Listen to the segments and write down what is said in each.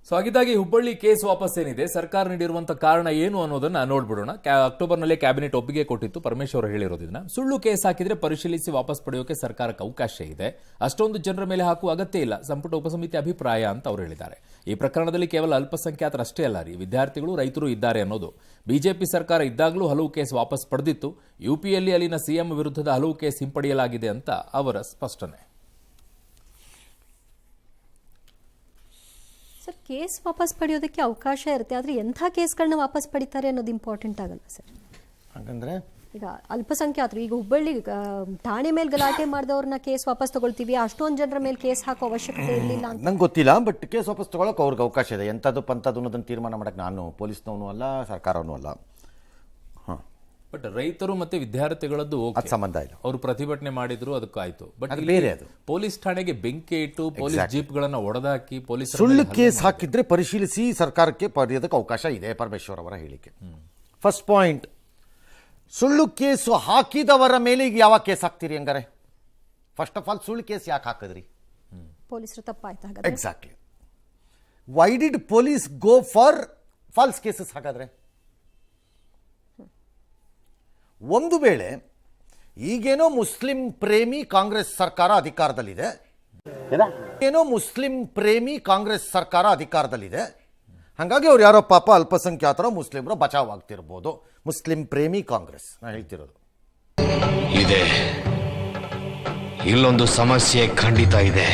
So ಹಾಗಿದ್ದಾಗಿ Hubballi case ವಾಪಸ್ ಏನಿದೆ, ಸರ್ಕಾರ ನೀಡಿರುವಂತಹ ಕಾರಣ ಏನು ಅನ್ನೋದನ್ನ ನೋಡ್ಬಿಡೋಣ. ಅಕ್ಟೋಬರ್ನಲ್ಲೇ ಕ್ಯಾಬಿನೆಟ್ ಒಪ್ಪಿಗೆ ಕೊಟ್ಟಿತ್ತು, ಪರಮೇಶ್ವರ್ ಹೇಳಿರೋದನ್ನ. ಸುಳ್ಳು ಕೇಸ್ ಹಾಕಿದ್ರೆ ಪರಿಶೀಲಿಸಿ ವಾಪಸ್ ಪಡೆಯೋಕೆ ಸರ್ಕಾರಕ್ಕೆ ಅವಕಾಶ ಇದೆ, ಅಷ್ಟೊಂದು ಜನರ ಮೇಲೆ ಹಾಕುವ ಅಗತ್ಯ ಇಲ್ಲ, ಸಂಪುಟ ಉಪಸಮಿತಿ ಅಭಿಪ್ರಾಯ ಅಂತ ಅವರು ಹೇಳಿದ್ದಾರೆ. ಈ ಪ್ರಕರಣದಲ್ಲಿ ಕೇವಲ ಅಲ್ಪಸಂಖ್ಯಾತರಷ್ಟೇ ಅಲ್ಲ ರೀ, ವಿದ್ಯಾರ್ಥಿಗಳು, ರೈತರು ಇದ್ದಾರೆ ಅನ್ನೋದು. ಬಿಜೆಪಿ ಸರ್ಕಾರ ಇದ್ದಾಗಲೂ ಹಲವು ಕೇಸ್ ವಾಪಸ್ ಪಡೆದಿತ್ತು. ಯುಪಿಯಲ್ಲಿ ಅಲ್ಲಿನ ಸಿಎಂ ವಿರುದ್ಧದ ಹಲವು ಕೇಸ್ ಹಿಂಪಡೆಯಲಾಗಿದೆ ಅಂತ ಅವರ ಸ್ಪಷ್ಟನೆ. ಸರ್, ಕೇಸ್ ವಾಪಸ್ ಪಡೆಯೋದಕ್ಕೆ ಅವಕಾಶ ಇರುತ್ತೆ, ಆದರೆ ಎಂಥ ಕೇಸ್ಗಳನ್ನ ವಾಪಸ್ ಪಡಿತಾರೆ ಅನ್ನೋದು ಇಂಪಾರ್ಟೆಂಟ್ ಆಗಲ್ಲ ಸರ್. ಹಾಗಂದ್ರೆ ಈಗ ಅಲ್ಪಸಂಖ್ಯಾತರು, ಈಗ ಹುಬ್ಬಳ್ಳಿ ಠಾಣೆ ಮೇಲೆ ಗಲಾಟೆ ಮಾಡಿದವ್ರನ್ನ ಕೇಸ್ ವಾಪಸ್ ತಗೊಳ್ತೀವಿ, ಅಷ್ಟೊಂದು ಜನರ ಮೇಲೆ ಕೇಸ್ ಹಾಕೋ ಅವಶ್ಯಕತೆ ಇರಲಿಲ್ಲ ಅಂತ ನಂಗೆ ಗೊತ್ತಿಲ್ಲ. ಬಟ್ ಕೇಸ್ ವಾಪಸ್ ತಗೊಳಕ್ಕೆ ಅವ್ರಿಗೆ ಅವಕಾಶ ಇದೆ. ಎಂಥದ್ದು ಪಂಥದ್ದು ಅನ್ನೋದನ್ನು ತೀರ್ಮಾನ ಮಾಡಕ್ಕೆ ನಾನು ಪೊಲೀಸ್ನವನು ಅಲ್ಲ, ಸರ್ಕಾರವೂ ಅಲ್ಲ. ಬಟ್ ರೈತರು ಮತ್ತೆ ವಿದ್ಯಾರ್ಥಿಗಳದ್ದು ಅದು ಸಂಬಂಧ ಇಲ್ಲ. ಅವರು ಪ್ರತಿಭಟನೆ ಮಾಡಿದ್ರು, ಅದಕ್ಕಾಯ್ತು. ಬಟ್ ಬೇರೆ ಅದು ಪೊಲೀಸ್ ಠಾಣೆಗೆ ಬೆಂಕಿ ಇಟ್ಟು ಪೊಲೀಸ್ ಜೀಪ್ ಗಳನ್ನ ಒಡೆದಾಕಿ ಪೊಲೀಸ್ ಸುಳ್ಳು ಕೇಸ್ ಹಾಕಿದ್ರೆ ಪರಿಶೀಲಿಸಿ ಸರ್ಕಾರಕ್ಕೆ ಪಡೆಯೋದಕ್ಕೆ ಅವಕಾಶ ಇದೆ, ಪರಮೇಶ್ವರ್ ಅವರ ಹೇಳಿಕೆ. ಫಸ್ಟ್ ಪಾಯಿಂಟ್, ಸುಳ್ಳು ಕೇಸು ಹಾಕಿದವರ ಮೇಲೆ ಈಗ ಯಾವ ಕೇಸ್ ಹಾಕ್ತೀರಿ ಹಂಗಾರೆ? ಫಸ್ಟ್ ಆಫ್ ಆಲ್ ಸುಳ್ಳು ಕೇಸ್ ಯಾಕೆ ಹಾಕಿದ್ರಿ? ಪೊಲೀಸರು ತಪ್ಪಾಯ್ತು. Exactly. Why did police go for false cases? ಹಾಗಾದ್ರೆ ಒಂದು ವೇಳೆ ಈಗೇನೋ ಮುಸ್ಲಿಂ ಪ್ರೇಮಿ ಕಾಂಗ್ರೆಸ್ ಸರ್ಕಾರ ಅಧಿಕಾರದಲ್ಲಿದೆ, ಏನೋ ಮುಸ್ಲಿಂ ಪ್ರೇಮಿ ಕಾಂಗ್ರೆಸ್ ಸರ್ಕಾರ ಅಧಿಕಾರದಲ್ಲಿದೆ, ಹಾಗಾಗಿ ಅವ್ರು ಯಾರೋ ಪಾಪ ಅಲ್ಪಸಂಖ್ಯಾತರೋ ಮುಸ್ಲಿಮರು ಬಚಾವ್ ಆಗ್ತಿರ್ಬೋದು. ಮುಸ್ಲಿಂ ಪ್ರೇಮಿ ಕಾಂಗ್ರೆಸ್ ನಾನು ಹೇಳ್ತಿರೋದು ಇದೆ. ಇಲ್ಲೊಂದು ಸಮಸ್ಯೆ ಖಂಡಿತ ಇದೆ.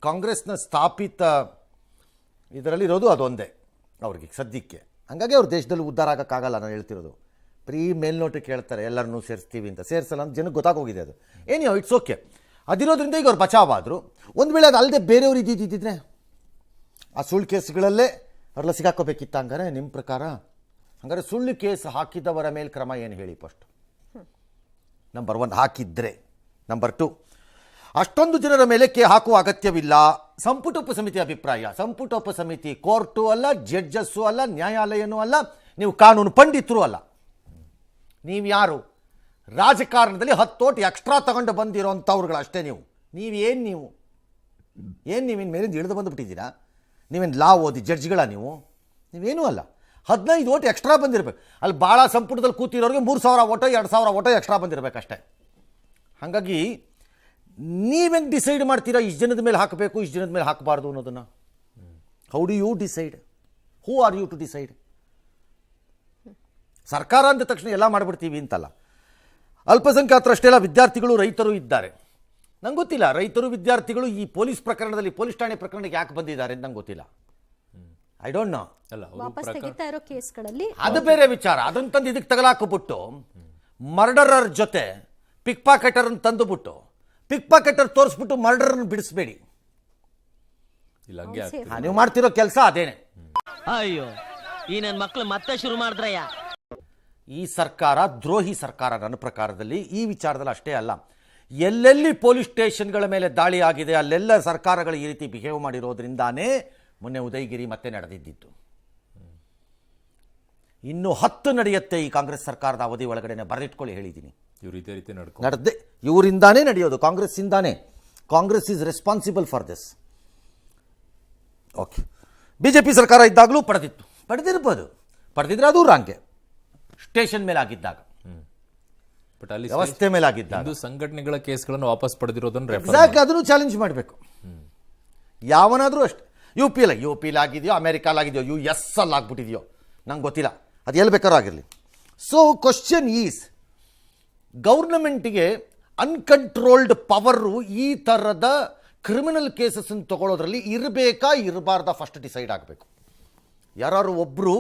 ಕಾಂಗ್ರೆಸ್ನ ಸ್ಥಾಪಿತ ಇದರಲ್ಲಿರೋದು ಅದೊಂದೇ ಅವ್ರಿಗೆ ಸದ್ಯಕ್ಕೆ. ಹಾಗಾಗಿ ಅವ್ರ ದೇಶದಲ್ಲಿ ಉದ್ಧಾರ ಆಗೋಕ್ಕಾಗಲ್ಲ. ನಾನು ಹೇಳ್ತಿರೋದು ಬರೀ ಮೇಲ್ನೋಟಕ್ಕೆ ಹೇಳ್ತಾರೆ ಎಲ್ಲರನ್ನೂ ಸೇರಿಸ್ತೀವಿ ಅಂತ. ಸೇರಿಸಲ್ಲ ಅಂತ ಜನಕ್ಕೆ ಗೊತ್ತಾಗೋಗಿದೆ. ಅದು ಏನೋ ಇಟ್ಸ್ ಓಕೆ. ಅದಿರೋದ್ರಿಂದ ಈಗ ಅವ್ರು ಬಚಾವಾದರು. ಒಂದು ವೇಳೆ ಅದು ಅಲ್ಲದೆ ಬೇರೆಯವ್ರು ಇದ್ದಿದ್ದಿದ್ರೆ ಆ ಸುಳ್ಳು ಕೇಸ್ಗಳಲ್ಲೇ ಅವ್ರೆಲ್ಲ ಸಿಗಾಕೋಬೇಕಿತ್ತ ಹಂಗಾರೆ ನಿಮ್ಮ ಪ್ರಕಾರ? ಹಂಗಾರೆ ಸುಳ್ಳು ಕೇಸ್ ಹಾಕಿದವರ ಮೇಲೆ ಕ್ರಮ ಏನು ಹೇಳಿ? ಫಸ್ಟ್ ನಂಬರ್ 1 ಹಾಕಿದ್ರೆ. ನಂಬರ್ 2, ಅಷ್ಟೊಂದು ಜನರ ಮೇಲೆ ಹಾಕುವ ಅಗತ್ಯವಿಲ್ಲ. ಸಂಪುಟ ಉಪಸಮಿತಿ ಅಭಿಪ್ರಾಯ. ಸಂಪುಟ ಉಪಸಮಿತಿ ಕೋರ್ಟು ಅಲ್ಲ, ಜಡ್ಜಸ್ಸು ಅಲ್ಲ, ನ್ಯಾಯಾಲಯನೂ ಅಲ್ಲ, ನೀವು ಕಾನೂನು ಪಂಡಿತರು ಅಲ್ಲ. ನೀವು ಯಾರು? ರಾಜಕಾರಣದಲ್ಲಿ 10 ಓಟ್ ಎಕ್ಸ್ಟ್ರಾ ತಗೊಂಡು ಬಂದಿರೋಂಥವ್ರುಗಳು ಅಷ್ಟೇ. ನೀವೇನು ನೀವಿನ ಮೇಲಿಂದ ಇಳಿದು ಬಂದುಬಿಟ್ಟಿದ್ದೀರಾ? ನೀವೇನು ಲಾ ಓದಿ ಜಡ್ಜ್ಗಳ? ನೀವೇನೂ ಅಲ್ಲ. 15 ಓಟ್ ಎಕ್ಸ್ಟ್ರಾ ಬಂದಿರಬೇಕು. ಅಲ್ಲಿ ಭಾಳ ಸಂಪುಟದಲ್ಲಿ ಕೂತಿರೋರಿಗೆ 3,000 ಓಟೋ 2,000 ಓಟೋ ಎಕ್ಸ್ಟ್ರಾ ಬಂದಿರಬೇಕಷ್ಟೇ. ಹಾಗಾಗಿ ನೀವೆಂಗೆ ಡಿಸೈಡ್ ಮಾಡ್ತೀರಾ ಇಷ್ಟು ಜನದ ಮೇಲೆ ಹಾಕಬೇಕು, ಇಷ್ಟು ಜನದ ಮೇಲೆ ಹಾಕಬಾರ್ದು ಅನ್ನೋದನ್ನು? How do you decide? Who are you to decide? ಸರ್ಕಾರ ಅಂದ ತಕ್ಷಣ ಎಲ್ಲ ಮಾಡಿಬಿಡ್ತೀವಿ ಅಂತಲ್ಲ. ಅಲ್ಪಸಂಖ್ಯಾತರಷ್ಟೆಲ್ಲ ವಿದ್ಯಾರ್ಥಿಗಳು, ರೈತರು ಇದ್ದಾರೆ. ನಂಗೆ ಗೊತ್ತಿಲ್ಲ ರೈತರು ವಿದ್ಯಾರ್ಥಿಗಳು ಈ ಪೊಲೀಸ್ ಪ್ರಕರಣದಲ್ಲಿ, ಪೊಲೀಸ್ ಠಾಣೆ ಪ್ರಕರಣಕ್ಕೆ ಯಾಕೆ ಬಂದಿದ್ದಾರೆ ಅಂತ ನಂಗೆ ಗೊತ್ತಿಲ್ಲ. I don't know. ವಾಪಸ್ ತೆಗಿತಾ ಇರೋ ಕೇಸ್ಗಳಲ್ಲಿ ಅದು ಬೇರೆ ವಿಚಾರ. ಅದನ್ನು ತಂದು ಇದಕ್ಕೆ ತಗಲಾಕಿಬಿಟ್ಟು ಮರ್ಡರರ್ ಜೊತೆ ಪಿಕ್ ಪಾಕೆಟರ್ನ ತಂದುಬಿಟ್ಟು ಪಿಕ್ ಪಾಕೆಟರ್ ತೋರಿಸ್ಬಿಟ್ಟು ಮರ್ಡರನ್ನು ಬಿಡಿಸ್ಬೇಡಿ. ನೀವು ಮಾಡ್ತಿರೋ ಕೆಲಸ ಅದೇನೆ. ಅಯ್ಯೋ, ಈ ನನ್ನ ಮಕ್ಕಳು ಮತ್ತೆ ಶುರು ಮಾಡಿದ್ರಯ್ಯ. ಈ ಸರ್ಕಾರ ದ್ರೋಹಿ ಸರ್ಕಾರ ನನ್ನ ಪ್ರಕಾರದಲ್ಲಿ. ಈ ವಿಚಾರದಲ್ಲಿ ಅಷ್ಟೇ ಅಲ್ಲ, ಎಲ್ಲೆಲ್ಲಿ ಪೊಲೀಸ್ ಸ್ಟೇಷನ್ಗಳ ಮೇಲೆ ದಾಳಿ ಆಗಿದೆ ಅಲ್ಲೆಲ್ಲ ಸರ್ಕಾರಗಳು ಈ ರೀತಿ ಬಿಹೇವ್ ಮಾಡಿರೋದ್ರಿಂದಾನೇ ಮೊನ್ನೆ ಉದಯಗಿರಿ ಮತ್ತೆ ನಡೆದಿದ್ದು. ಇನ್ನು 10 ನಡೆಯುತ್ತೆ ಈ ಕಾಂಗ್ರೆಸ್ ಸರ್ಕಾರದ ಅವಧಿ ಒಳಗಡೆ. ಬರೆದಿಟ್ಕೊಳ್ಳಿ, ಹೇಳಿದ್ದೀನಿ. ನಡೆದೇ ಇವರಿಂದಾನೇ ನಡೆಯೋದು, ಕಾಂಗ್ರೆಸ್ಸಿಂದಾನೇ. Congress is responsible for this. Okay, BJP ಸರ್ಕಾರ ಇದ್ದಾಗಲೂ ಪಡೆದಿರ್ಬೋದು. ಪಡೆದಿದ್ರೆ ಅದು ರಾಂಗೆ. ಸ್ಟೇಷನ್ ಮೇಲೆ ಆಗಿದ್ದಾಗ, ವ್ಯವಸ್ಥೆ ಮೇಲೆ ಆಗಿದ್ದಾಗ, ಸಂಘಟನೆಗಳ ಕೇಸ್ಗಳನ್ನು ವಾಪಸ್ ಪಡೆದಿರೋದನ್ನು ಅದನ್ನು ಚಾಲೆಂಜ್ ಮಾಡಬೇಕು. ಯಾವನಾದರೂ ಅಷ್ಟೇ. ಯು ಪಿ ಆಗಿದೆಯೋ, ಅಮೆರಿಕಲ್ಲಾಗಿದೆಯೋ, US ಅಲ್ಲಿ ಆಗ್ಬಿಟ್ಟಿದೆಯೋ ನಂಗೆ ಗೊತ್ತಿಲ್ಲ. ಅದು ಎಲ್ಲಿ ಬೇಕಾದ್ರೂ ಆಗಿರಲಿ. ಸೊ ಕ್ವಶನ್ ಈಸ್, ಗೌರ್ನಮೆಂಟಿಗೆ ಅನ್ಕಂಟ್ರೋಲ್ಡ್ ಪವರು ಈ ಥರದ ಕ್ರಿಮಿನಲ್ ಕೇಸಸ್ಸನ್ನು ತಗೊಳ್ಳೋದ್ರಲ್ಲಿ ಇರಬೇಕಾ ಇರಬಾರ್ದ? ಫಸ್ಟ್ ಡಿಸೈಡ್ ಆಗಬೇಕು. ಯಾರು ಒಬ್ಬರು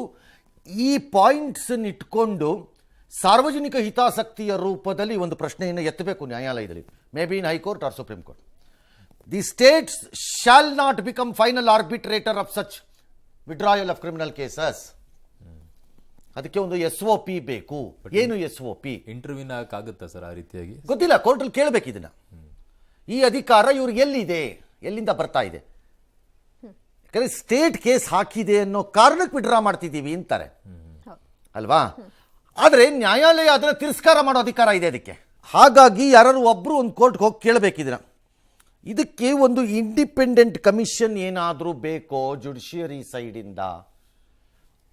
ಈ ಪಾಯಿಂಟ್ಸನ್ನು ಇಟ್ಕೊಂಡು ಸಾರ್ವಜನಿಕ ಹಿತಾಸಕ್ತಿಯ ರೂಪದಲ್ಲಿ ಒಂದು ಪ್ರಶ್ನೆಯನ್ನು ಎತ್ತಬೇಕು ನ್ಯಾಯಾಲಯದಲ್ಲಿ, maybe in high court or supreme court. The states shall not become final arbitrator of such withdrawal of criminal cases. ಅದಕ್ಕೆ ಒಂದು SOP ಬೇಕು. ಏನು SOP? ಇಂಟರ್ವ್ಯೂನ ಆಗುತ್ತಾ ಸರ್ ಆ ರೀತಿಯಾಗಿ? ಗೊತ್ತಿಲ್ಲ, ಕೋರ್ಟಲ್ಲಿ ಕೇಳಬೇಕು ಇದನ್ನ. ಈ ಅಧಿಕಾರ ಇವ್ರಿಗೆ ಎಲ್ಲಿದೆ, ಎಲ್ಲಿಂದ ಬರ್ತಾ ಇದೆ? ಯಾಕಂದ್ರೆ ಸ್ಟೇಟ್ ಕೇಸ್ ಹಾಕಿದೆ ಅನ್ನೋ ಕಾರಣಕ್ಕೆ ವಿಡ್ರಾ ಮಾಡ್ತಿದ್ದೀವಿ ಅಂತಾರೆ ಅಲ್ವಾ? ಆದರೆ ನ್ಯಾಯಾಲಯ ಅದನ್ನು ತಿರಸ್ಕಾರ ಮಾಡೋ ಅಧಿಕಾರ ಇದೆ ಅದಕ್ಕೆ. ಹಾಗಾಗಿ ಯಾರು ಒಬ್ಬರು ಒಂದು ಕೋರ್ಟ್ಗೆ ಹೋಗಿ ಕೇಳಬೇಕಿದ್ದೀರ, ಇದಕ್ಕೆ ಒಂದು ಇಂಡಿಪೆಂಡೆಂಟ್ ಕಮಿಷನ್ ಏನಾದರೂ ಬೇಕೋ ಜುಡಿಷಿಯರಿ ಸೈಡಿಂದ,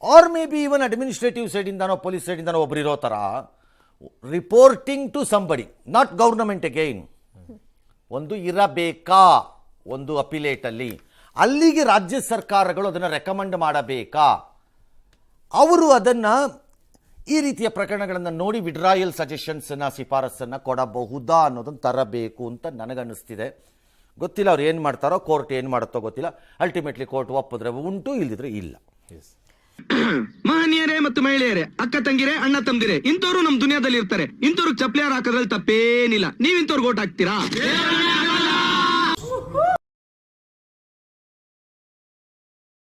or maybe even administrative ಸೈಡಿಂದನೋ ಪೊಲೀಸ್ ಸೈಡಿಂದನೋ ಒಬ್ರು ಇರೋ ಥರ reporting to somebody, not government again, ಒಂದು ಇರಬೇಕಾ ಒಂದು ಅಪಿಲೇಟಲ್ಲಿ, ಅಲ್ಲಿಗೆ ರಾಜ್ಯ ಸರ್ಕಾರಗಳು ಅದನ್ನು ರೆಕಮೆಂಡ್ ಮಾಡಬೇಕಾ, ಅವರು ಅದನ್ನು ಈ ರೀತಿಯ ಪ್ರಕರಣಗಳನ್ನು ನೋಡಿ ವಿಡ್ರಾಯಲ್ ಸಜೆಷನ್ಸನ್ನು ಶಿಫಾರಸನ್ನು ಕೊಡಬಹುದಾ ಅನ್ನೋದನ್ನು ತರಬೇಕು ಅಂತ ನನಗನ್ನಿಸ್ತಿದೆ. ಗೊತ್ತಿಲ್ಲ ಅವ್ರು ಏನು ಮಾಡ್ತಾರೋ, ಕೋರ್ಟ್ ಏನು ಮಾಡುತ್ತೋ ಗೊತ್ತಿಲ್ಲ. ಅಲ್ಟಿಮೇಟ್ಲಿ ಕೋರ್ಟ್ ಒಪ್ಪಿದ್ರೆ ಉಂಟು, ಇಲ್ಲದಿದ್ರೆ ಇಲ್ಲ. ಮಹನೀಯರೇ ಮತ್ತು ಮಹಿಳೆಯರೇ, ಅಕ್ಕ ತಂಗಿರೇ, ಅಣ್ಣ ತಮ್ದಿರೇ, ಇಂಥವ್ರು ನಮ್ ದುನಿಯಾದಲ್ಲಿ ಇರ್ತಾರೆ. ಇಂಥವ್ರಿಗೆ ಚಪ್ಲಿ ಹಾಕೋದ್ರಲ್ಲಿ ತಪ್ಪೇನಿಲ್ಲ. ನೀವ್ ಇಂಥವ್ರಿಗೆ ಓಟ್ ಹಾಕ್ತೀರಾ?